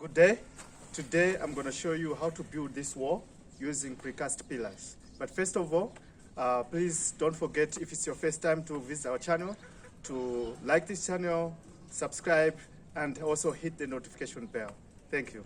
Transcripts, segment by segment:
Good day. Today I'm going to show you how to build this wall using precast pillars. But first of all, please don't forget, if it's your first time to visit our channel, to like this channel, subscribe, and also hit the notification bell. Thank you.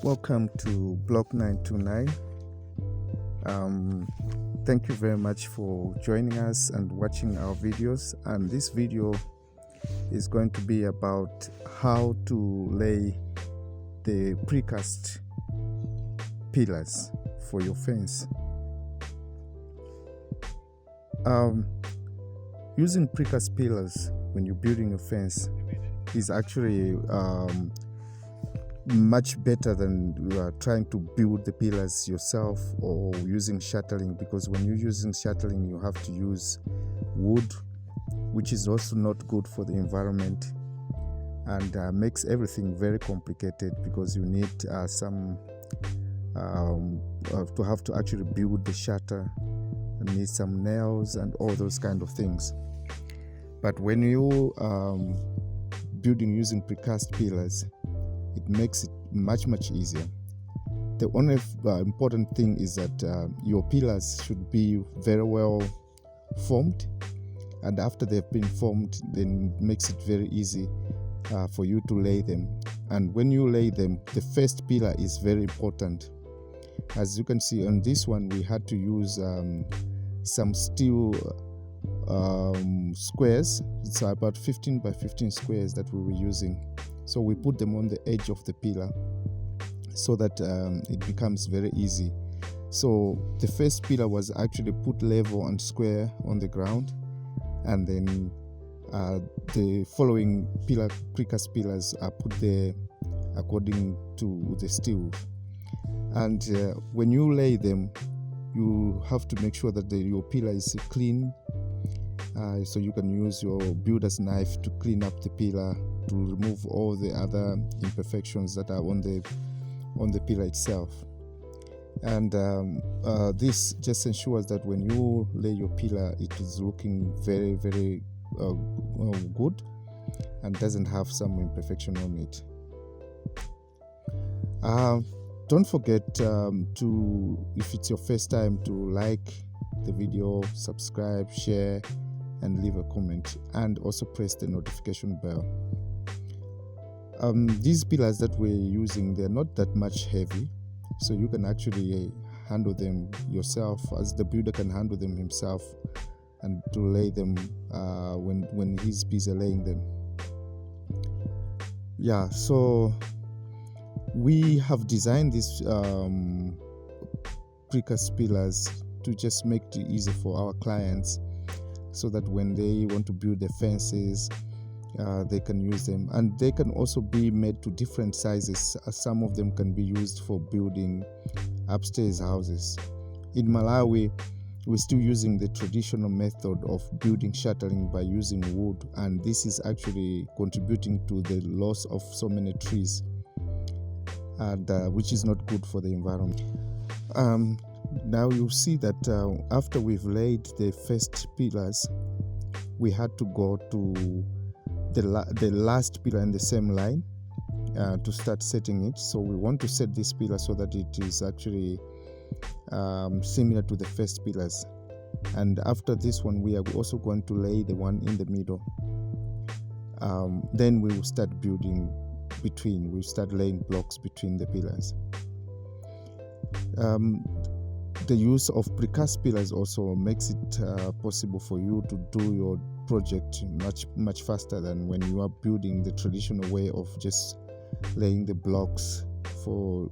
Welcome to Block 929. Thank you very much for joining us and watching our videos. And this video is going to be about how to lay the precast pillars for your fence. Using precast pillars when you're building a fence is actually much better than trying to build the pillars yourself or using shuttling, because when you're using shuttling you have to use wood, which is also not good for the environment, and makes everything very complicated, because you need to have to actually build the shutter and need some nails and all those kind of things. But when you building using precast pillars, it makes it much easier. The only important thing is that your pillars should be very well formed, and after they've been formed, then it makes it very easy for you to lay them. And when you lay them, the first pillar is very important. As you can see on this one, we had to use some steel squares. It's about 15 by 15 squares that we were using. So we put them on the edge of the pillar so that it becomes very easy. So the first pillar was actually put level and square on the ground, and then the following precast pillars are put there according to the steel. And when you lay them, you have to make sure that your pillar is clean, so you can use your builder's knife to clean up the pillar, to remove all the other imperfections that are on the pillar itself. And this just ensures that when you lay your pillar, it is looking very good and doesn't have some imperfection on it. Don't forget to, if it's your first time, to like the video, subscribe, share, and leave a comment, and also press the notification bell. These pillars that we're using, they're not that much heavy, so you can actually handle them yourself, as the builder can handle them himself, and to lay them when he's busy laying them. Yeah, so we have designed these precast pillars to just make it easy for our clients, so that when they want to build their fences, they can use them. And they can also be made to different sizes. Some of them can be used for building upstairs houses. In Malawi, we're still using the traditional method of building shuttering by using wood, and this is actually contributing to the loss of so many trees, and which is not good for the environment. Now you see that after we've laid the first pillars, we had to go to the last pillar in the same line to start setting it. So we want to set this pillar so that it is actually similar to the first pillars. And after this one, we are also going to lay the one in the middle. Then we will start building between. We'll start laying blocks between the pillars. The use of precast pillars also makes it possible for you to do your project much faster than when you are building the traditional way of just laying the blocks for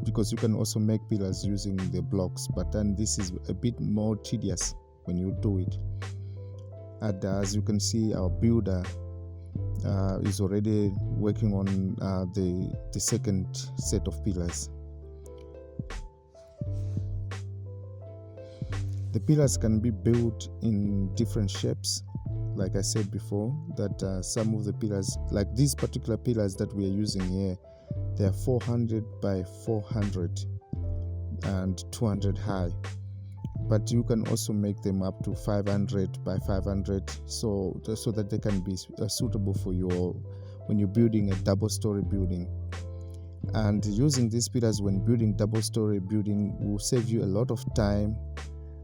because you can also make pillars using the blocks, but then this is a bit more tedious when you do it. And as you can see, our builder is already working on the second set of pillars. The pillars can be built in different shapes. Like I said before, that some of the pillars, like these particular pillars that we are using here, they are 400 by 400 and 200 high. But you can also make them up to 500 by 500, so that they can be suitable for when you're building a double-story building. And using these pillars when building double-story building will save you a lot of time,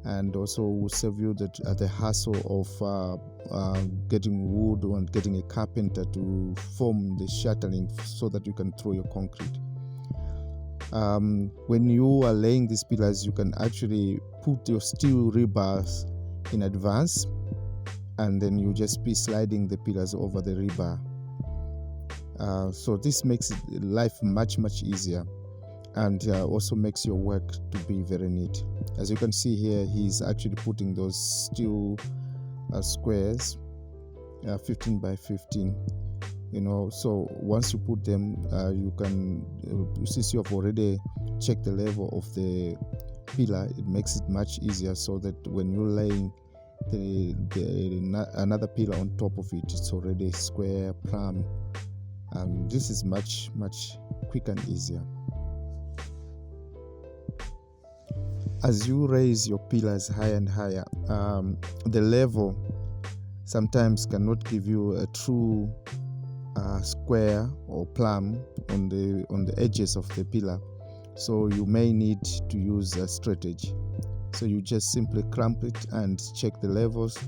and also will save you the hassle of getting wood and getting a carpenter to form the shuttering so that you can throw your concrete. When you are laying these pillars, you can actually put your steel rebars in advance, and then you just be sliding the pillars over the rebar. So this makes life much easier, and also makes your work to be very neat. As you can see here, he's actually putting those steel squares, 15 by 15. So once you put them, you can, since you have already checked the level of the pillar, it makes it much easier, so that when you're laying another pillar on top of it, it's already square, plumb, and this is much quicker and easier. As you raise your pillars higher and higher, the level sometimes cannot give you a true square or plumb on the edges of the pillar, so you may need to use a straight edge. So you just simply clamp it and check the levels,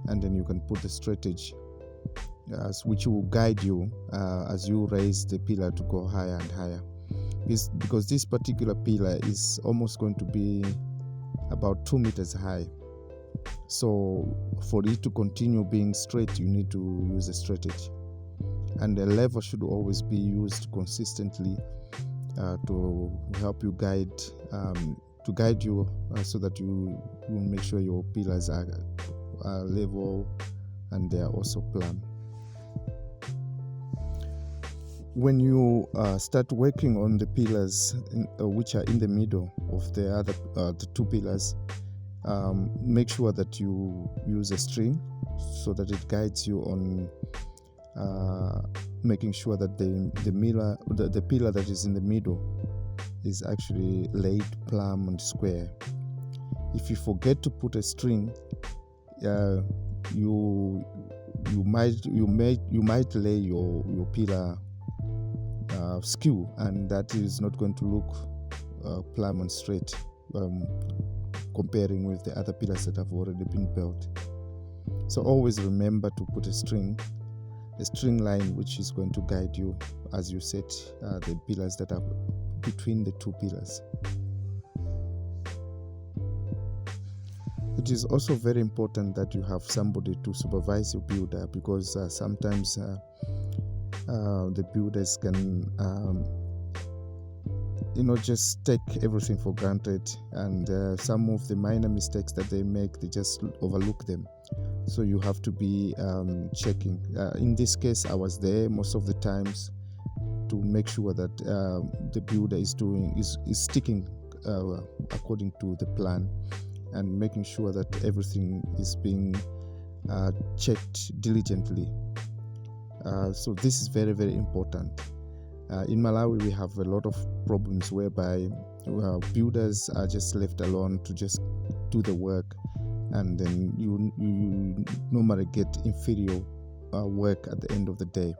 and then you can put the straight edge, which will guide you as you raise the pillar to go higher and higher. Because this particular pillar is almost going to be about 2 meters high, so for it to continue being straight, you need to use a straight edge. And the lever should always be used consistently to help you guide you, so that you make sure your pillars are level and they are also plumb. When you start working on the pillars which are in the middle of the two pillars, make sure that you use a string so that it guides you on making sure that the pillar that is in the middle is actually laid plumb and square. If you forget to put a string, you might lay your pillar skew, and that is not going to look plumb and straight, comparing with the other pillars that have already been built. So always remember to put a string line which is going to guide you as you set the pillars that are between the two pillars. It is also very important that you have somebody to supervise your builder, because sometimes the builders can just take everything for granted, and some of the minor mistakes that they make, they just overlook them. So you have to be checking. In this case, I was there most of the times to make sure that the builder is sticking according to the plan, and making sure that everything is being checked diligently. So this is very important. In Malawi, we have a lot of problems whereby builders are just left alone to just do the work, and then you normally get inferior work at the end of the day.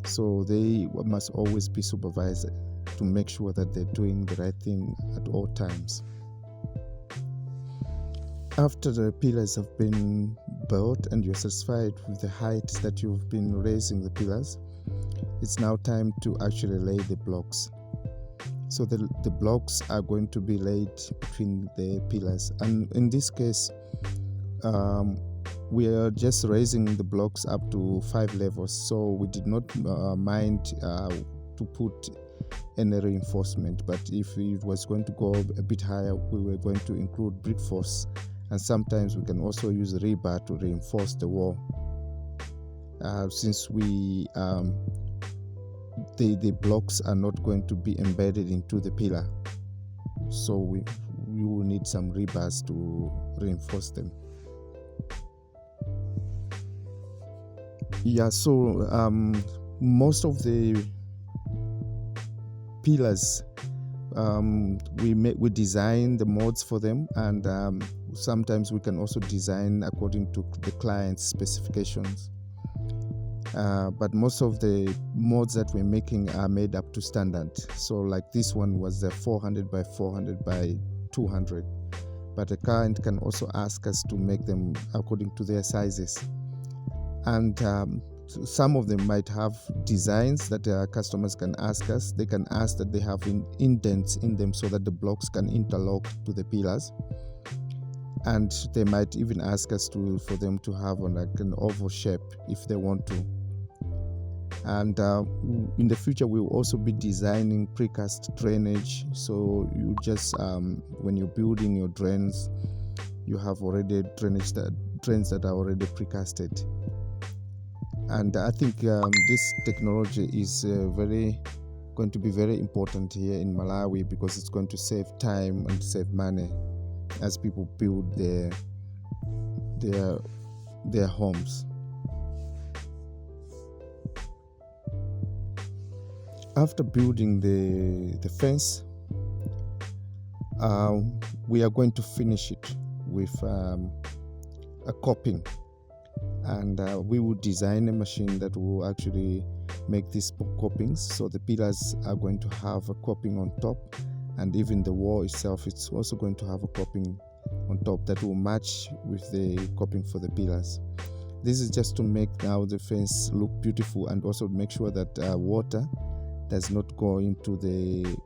So they must always be supervised to make sure that they're doing the right thing at all times. After the pillars have been built and you're satisfied with the height that you've been raising the pillars, it's now time to actually lay the blocks. So the blocks are going to be laid between the pillars, and in this case we are just raising the blocks up to 5 levels, so we did not mind to put any reinforcement. But if it was going to go a bit higher, we were going to include brick force, and sometimes we can also use rebar to reinforce the wall. Since the blocks are not going to be embedded into the pillar, so we will need some rebars to reinforce them. Yeah, so most of the pillars, we design the mods for them, and sometimes we can also design according to the client's specifications. But most of the mods that we're making are made up to standard. So like this one was the 400 by 400 by 200, but the client can also ask us to make them according to their sizes. And some of them might have designs that customers can ask us. They can ask that they have indents in them so that the blocks can interlock to the pillars. And they might even ask us for them to have like an oval shape if they want to. And in the future, we will also be designing precast drainage. So you just when you're building your drains, you have already drains that are already precasted. And I think this technology is going to be very important here in Malawi, because it's going to save time and save money as people build their homes. After building the fence, we are going to finish it with a coping, and we will design a machine that will actually make these copings. So the pillars are going to have a coping on top, and even the wall itself, it's also going to have a coping on top that will match with the coping for the pillars. This is just to make now the fence look beautiful, and also make sure that water does not go into the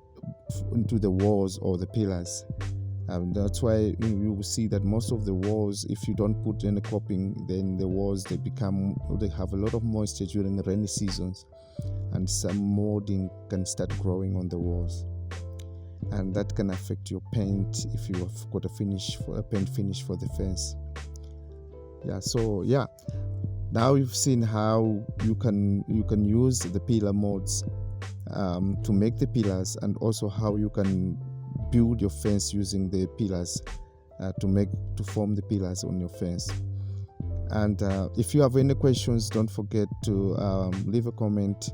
walls or the pillars. That's why you will see that most of the walls, if you don't put any coping, then the walls they have a lot of moisture during the rainy seasons, and some molding can start growing on the walls, and that can affect your paint if you have got a paint finish for the fence. So now you've seen how you can use the pillar mods to make the pillars, and also how you can build your fence using the pillars to form the pillars on your fence. And if you have any questions, don't forget to leave a comment,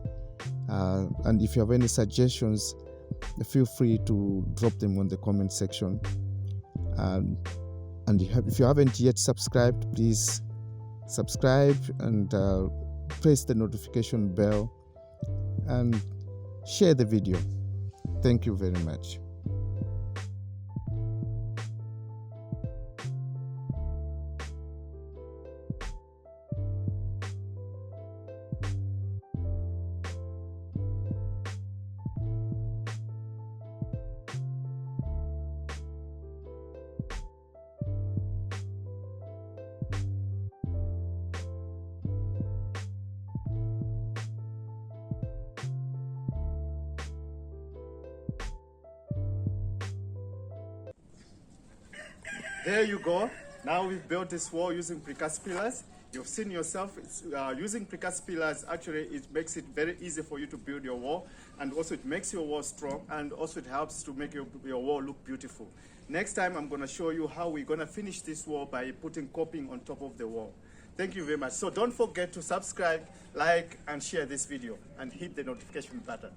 and if you have any suggestions, feel free to drop them on the comment section. And if you haven't yet subscribed, please subscribe and press the notification bell and share the video. Thank you very much. There you go. Now we've built this wall using precast pillars. You've seen yourself, using precast pillars, actually it makes it very easy for you to build your wall, and also it makes your wall strong, and also it helps to make your wall look beautiful. Next time I'm going to show you how we're going to finish this wall by putting coping on top of the wall. Thank you very much. So don't forget to subscribe, like, and share this video, and hit the notification button.